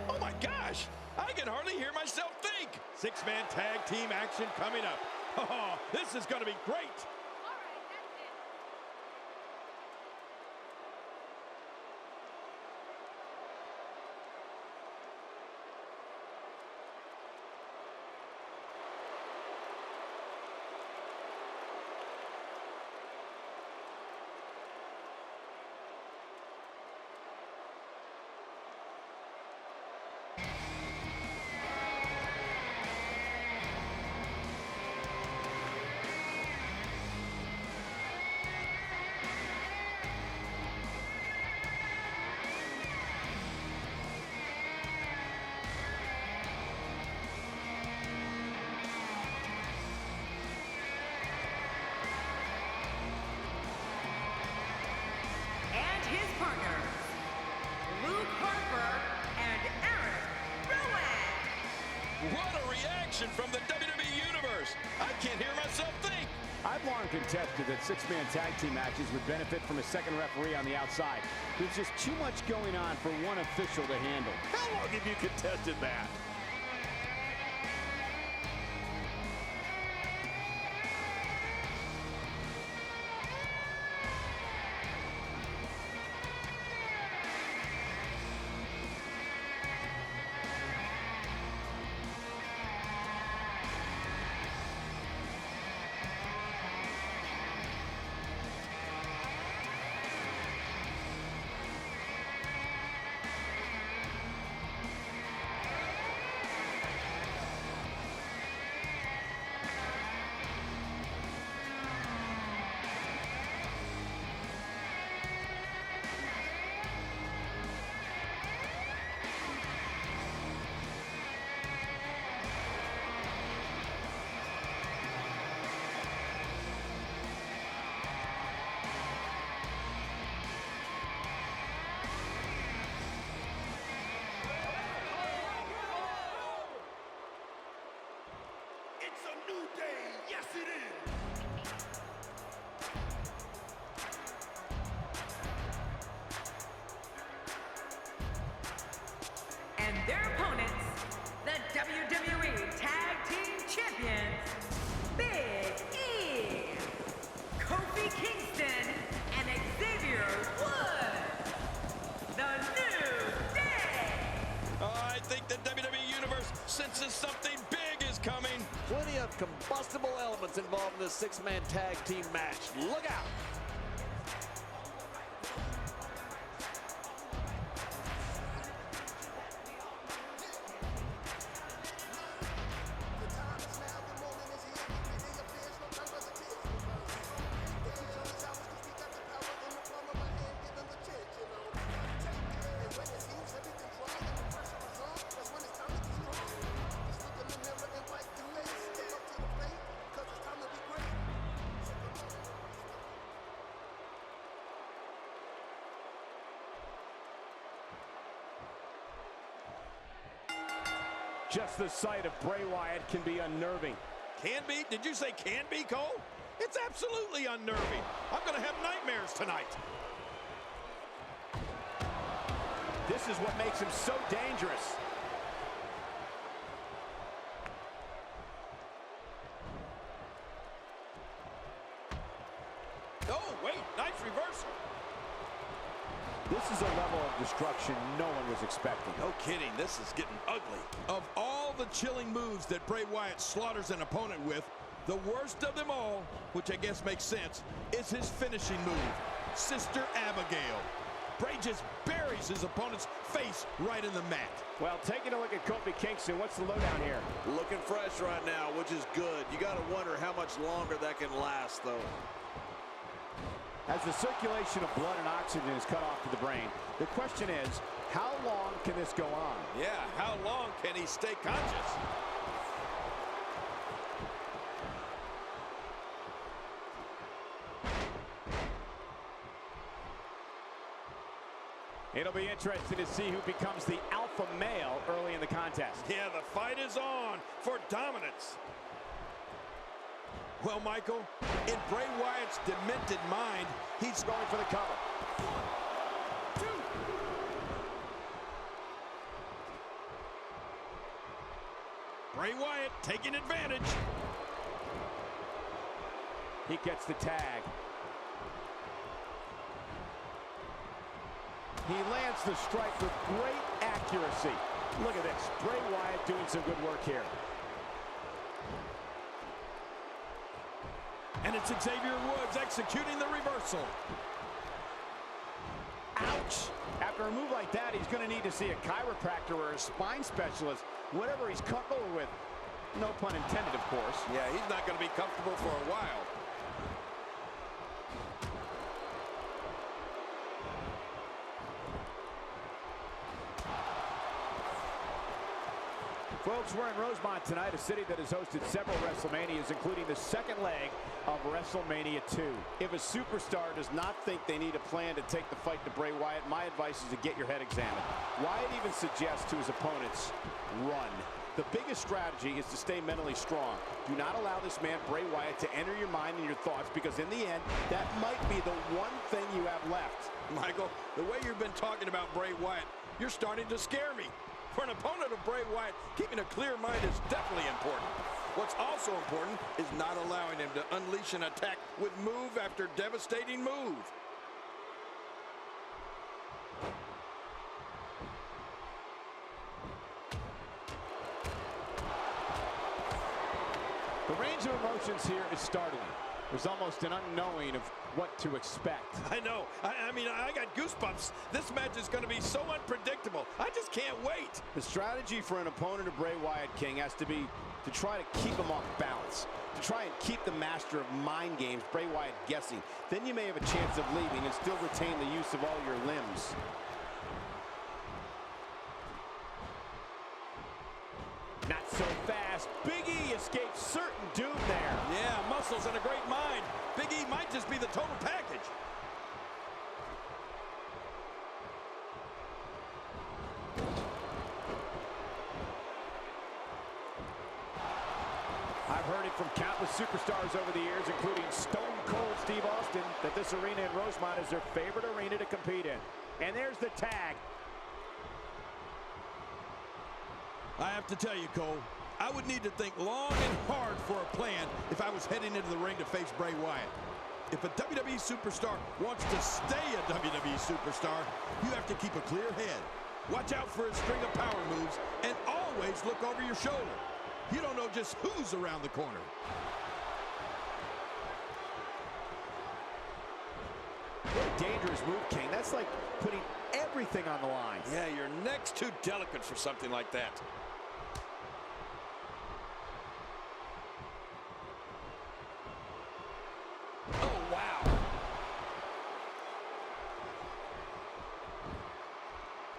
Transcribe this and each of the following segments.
Oh my gosh, I can hardly hear myself think. Six-man tag team action coming up. Oh, this is going to be great. Harper and Erick, Rowan. What a reaction from the WWE Universe. I can't hear myself think. I've long contested that six-man tag team matches would benefit from a second referee on the outside. There's just too much going on for one official to handle. How long have you contested that? And their opponents, the WWE Tag Team Champions, Big E, Kofi Kingston, and Xavier Woods. The New Day. I think the WWE Universe senses something big is coming. Plenty of combustible elements involved in this six-man tag team match. Look out. Just the sight of Bray Wyatt can be unnerving. Can be? Did you say can be, Cole? It's absolutely unnerving. I'm going to have nightmares tonight. This is what makes him so dangerous. Oh, wait, nice reversal. This is a level of destruction no one was expecting. No kidding, this is getting ugly. Of all the chilling moves that Bray Wyatt slaughters an opponent with, the worst of them all, which I guess makes sense, is his finishing move, Sister Abigail. Bray just buries his opponent's face right in the mat. Well, taking a look at Kofi Kingston, what's the lowdown here? Looking fresh right now, which is good. You got to wonder how much longer that can last, though. As the circulation of blood and oxygen is cut off to the brain, the question is, how long can this go on? Yeah, how long can he stay conscious? It'll be interesting to see who becomes the alpha male early in the contest. Yeah, the fight is on for dominance. Well, Michael, in Bray Wyatt's demented mind, he's Going for the cover. 1, 2. Bray Wyatt taking advantage. He gets the tag. He lands the strike with great accuracy. Look at this. Bray Wyatt doing some good work here. And it's Xavier Woods executing the reversal. Ouch! After a move like that, he's going to need to see a chiropractor or a spine specialist, whatever he's comfortable with. No pun intended, of course. Yeah, he's not going to be comfortable for a while. Folks, we're in Rosemont tonight, a city that has hosted several WrestleManias, including the second leg of WrestleMania 2. If a superstar does not think they need a plan to take the fight to Bray Wyatt, my advice is to get your head examined. Wyatt even suggests to his opponents, run. The biggest strategy is to stay mentally strong. Do not allow this man, Bray Wyatt, to enter your mind and your thoughts, because in the end, that might be the one thing you have left. Michael, the way you've been talking about Bray Wyatt, you're starting to scare me. For an opponent of Bray Wyatt, keeping a clear mind is definitely important. What's also important is not allowing him to unleash an attack with move after devastating move. The range of emotions here is startling. There's almost an unknowing of what to expect. I know. I mean, I got goosebumps. This match is going to be so unpredictable. I just can't wait. The strategy for an opponent of Bray Wyatt, King, has to be to try to keep him off balance, to try and keep the master of mind games, Bray Wyatt, guessing. Then you may have a chance of leaving and still retain the use of all your limbs. Not so fast. Big E escapes certain doom there. Yeah, muscles and a great mind. Big E might just be the total package. I've heard it from countless superstars over the years, including Stone Cold Steve Austin, that this arena in Rosemont is their favorite arena to compete in. And there's the tag. I have to tell you, Cole, I would need to think long and hard for a plan if I was heading into the ring to face Bray Wyatt. If a WWE superstar wants to stay a WWE superstar, you have to keep a clear head. Watch out for his string of power moves and always look over your shoulder. You don't know just who's around the corner. What a dangerous move, King. That's like putting everything on the line. Yeah, your neck's too delicate for something like that. Oh, wow.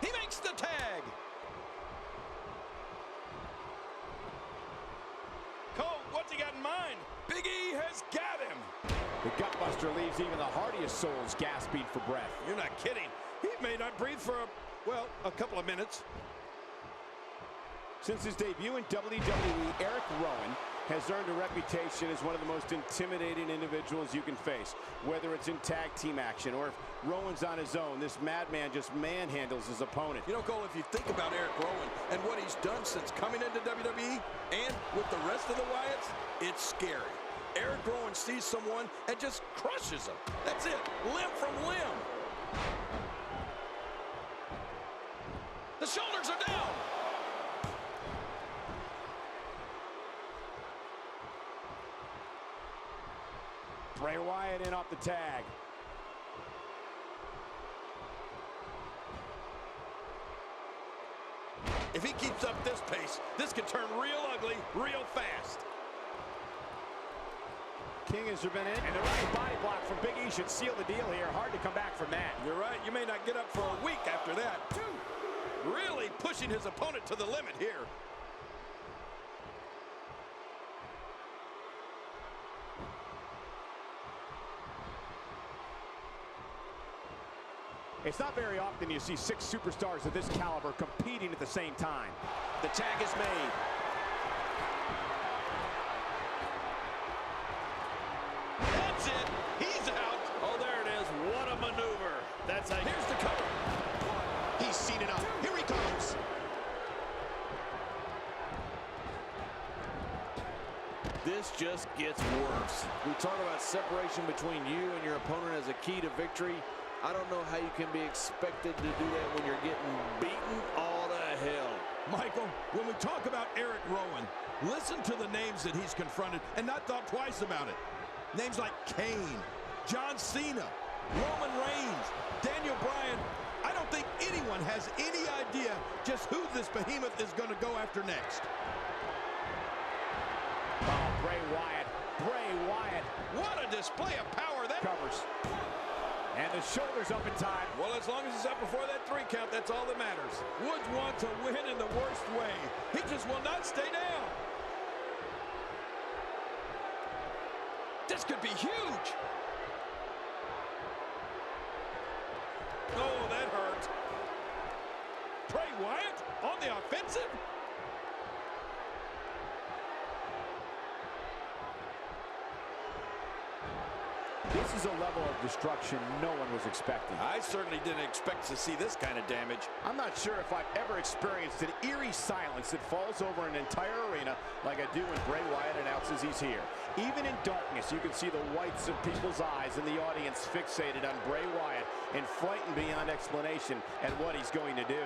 He makes the tag. Cole, what's he got in mind? Big E has got him. The gutbuster leaves even the hardiest souls gasping for breath. You're not kidding. He may not breathe for, a couple of minutes. Since his debut in WWE, Erick Rowan has earned a reputation as one of the most intimidating individuals you can face. Whether it's in tag team action or if Rowan's on his own, this madman just manhandles his opponent. You know, Cole, if you think about Erick Rowan and what he's done since coming into WWE and with the rest of the Wyatts, it's scary. Erick Rowan sees someone and just crushes them. That's it, limb from limb. The shoulders are down. Bray Wyatt in off the tag. If he keeps up this pace, this could turn real ugly real fast. King, has there been any? And the right body block from Big E should seal the deal here. Hard to come back from that. You're right, you may not get up for a week after that. Really pushing his opponent to the limit here. It's not very often you see 6 superstars of this caliber competing at the same time. The tag is made. That's it. He's out. Oh, there it is. What a maneuver. That's how. Here's the cover. He's seen it up. Here he comes. This just gets worse. We talk about separation between you and your opponent as a key to victory. I don't know how you can be expected to do that when you're getting beaten all to hell. Michael, when we talk about Erick Rowan, listen to the names that he's confronted and not thought twice about it. Names like Kane, John Cena, Roman Reigns, Daniel Bryan. I don't think anyone has any idea just who this behemoth is going to go after next. Oh, Bray Wyatt. Bray Wyatt. What a display of power that Covers. And the shoulders up in time. Well, as long as it's up before that 3 count, that's all that matters. Woods wants to win in the worst way. He just will not stay down. This could be huge. Oh, that hurt. Bray Wyatt on the offensive. This is a level of destruction no one was expecting. I certainly didn't expect to see this kind of damage. I'm not sure if I've ever experienced an eerie silence that falls over an entire arena like I do when Bray Wyatt announces he's here. Even in darkness, you can see the whites of people's eyes and the audience fixated on Bray Wyatt and frightened beyond explanation at what he's going to do.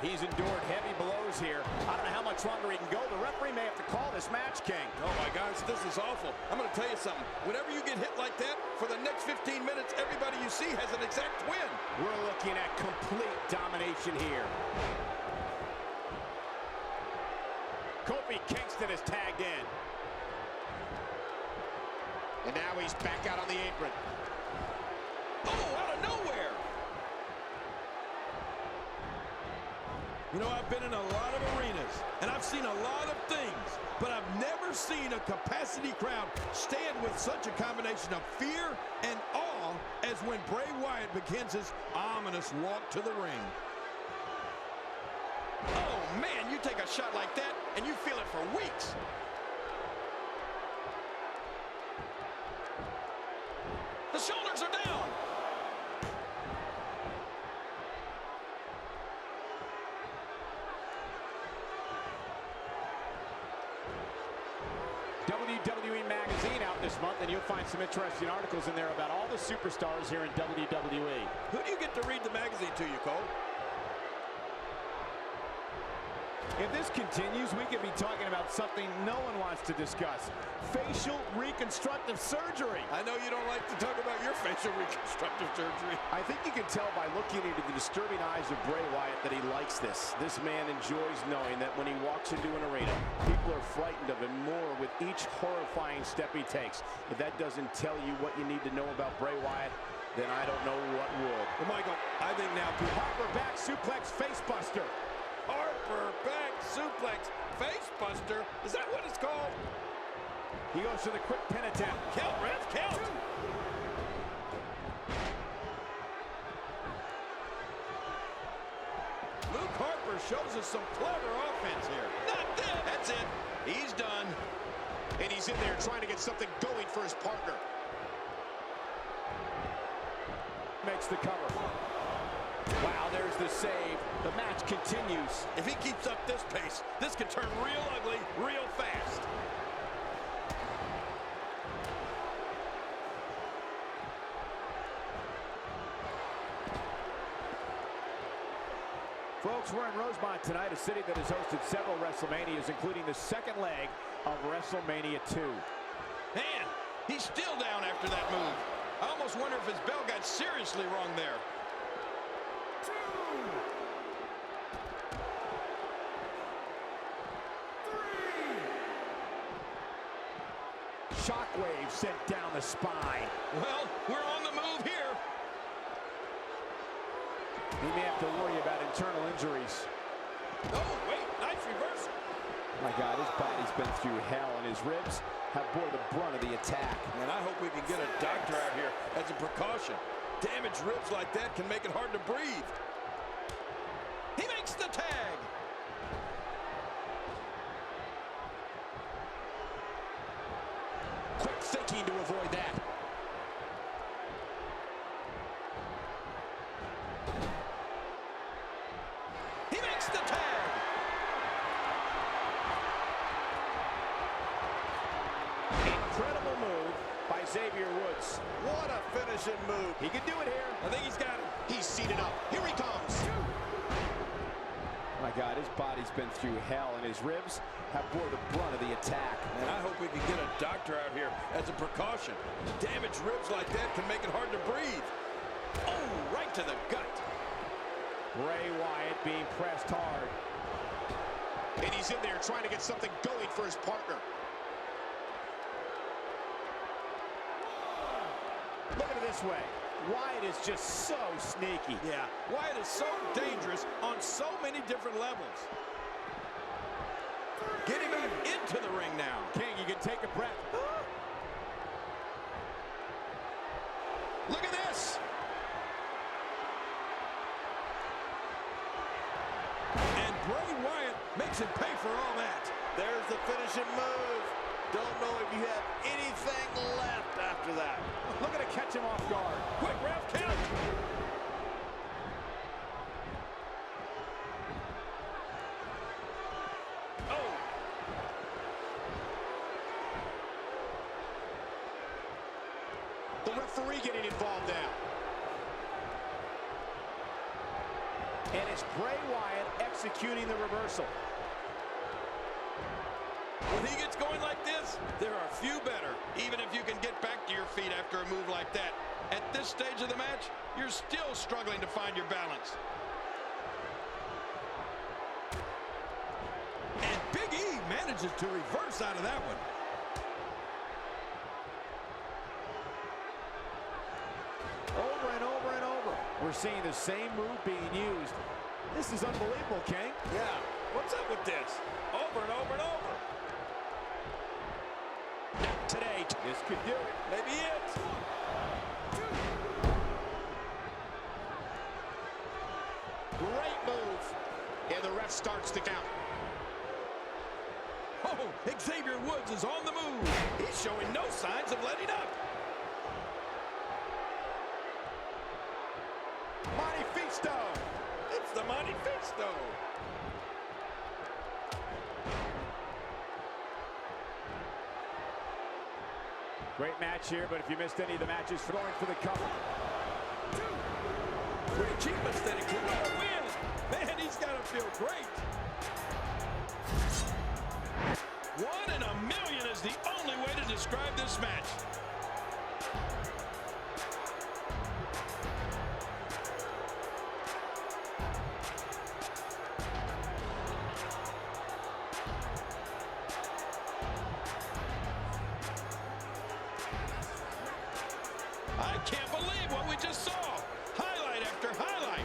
He's endured heavy blows here. I don't know how much longer he can go. The referee may have to call this match, King. Oh, my gosh, this is awful. I'm going to tell you something. Whenever you get hit like that, for the next 15 minutes, everybody you see has an exact win. We're looking at complete domination here. Kofi Kingston is tagged in. And now he's back out on the apron. Oh, out of nowhere. You know, I've been in a lot of arenas, and I've seen a lot of things, but I've never seen a capacity crowd stand with such a combination of fear and awe as when Bray Wyatt begins his ominous walk to the ring. Oh, man, you take a shot like that, and you feel it for weeks. The shoulders are down. WWE Magazine out this month, and you'll find some interesting articles in there about all the superstars here in WWE. Who do you get to read the magazine to you, Cole? If this continues, we could be talking about something no one wants to discuss. Facial reconstructive surgery. I know you don't like to talk about your facial reconstructive surgery. I think you can tell by looking into the disturbing eyes of Bray Wyatt that he likes this. This man enjoys knowing that when he walks into an arena, people are frightened of him more with each horrifying step he takes. If that doesn't tell you what you need to know about Bray Wyatt, then I don't know what would. Well, Michael, I think now Harper back suplex facebuster. Harper back suplex facebuster. Is that what it's called? He goes for the quick pin attempt. Count, ref, count. Luke Harper shows us some clever offense here. Not dead. That's it. He's done. And he's in there trying to get something going for his partner. Makes the cover. Wow, there's the save. The match continues. If he keeps up this pace, this could turn real ugly real fast. Folks, we're in Rosemont tonight, a city that has hosted several WrestleManias, including the second leg of WrestleMania 2. Man, he's still down after that move. I almost wonder if his bell got seriously wrong there. Shockwave sent down the spine. Well, we're on the move here. He may have to worry about internal injuries. Oh, wait, nice reversal. My God, his body's been through hell, and his ribs, have bore the brunt of the attack. And I hope we can get a doctor out here as a precaution. Damaged ribs like that can make it hard to breathe. He makes the tag. Quick thinking to avoid that. He makes the tag. Incredible move by Xavier Woods. What a finishing move. He can do it here. I think he's got it. He's seated up. Here he comes. My God, his body's been through hell, and his ribs have bore the brunt of the attack. And I hope we can get a doctor out here as a precaution. Damaged ribs like that can make it hard to breathe. Oh, right to the gut. Bray Wyatt being pressed hard. And he's in there trying to get something going for his partner. Look at it this way. Wyatt is just so sneaky. Yeah, Wyatt is so dangerous on so many different levels. Get him back into the ring now. King, you can take a breath. Look at this. And Bray Wyatt makes him pay for all that. There's the finishing move. Don't know if you have anything left after that. Look at it catch him off guard. Quick ref count. Oh. The referee getting involved now. And it's Bray Wyatt executing the reversal. When he gets going like this, there are few better, even if you can get back to your feet after a move like that. At this stage of the match, you're still struggling to find your balance. And Big E manages to reverse out of that one. Over and over and over. We're seeing the same move being used. This is unbelievable, King. Yeah, what's up with this? Over and over and over. Not today. This could do it. Maybe it. Great move. And the ref starts to count. Oh, Xavier Woods is on the move. He's showing no signs of letting up. Magnifico. It's the Magnifico. Great match here, but if you missed any of the matches, going for the cover. Great achievements that include a win. Man, he's got to feel great. 1 in a million is the only way to describe this match. I can't believe what we just saw. Highlight after highlight.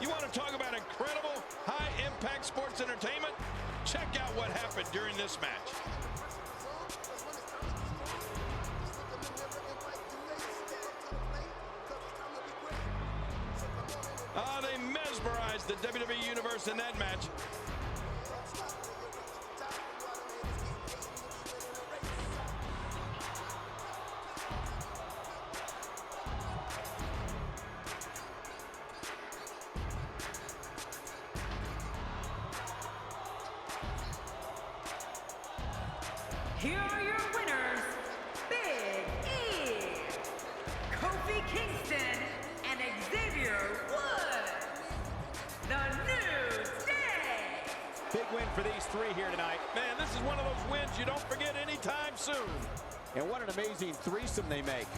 You want to talk about incredible high-impact sports entertainment? Check out what happened during this match. They mesmerized the WWE Universe in that match. Here are your winners, Big E, Kofi Kingston, and Xavier Woods. The New Day. Big win for these three here tonight. Man, this is one of those wins you don't forget anytime soon. And what an amazing threesome they make.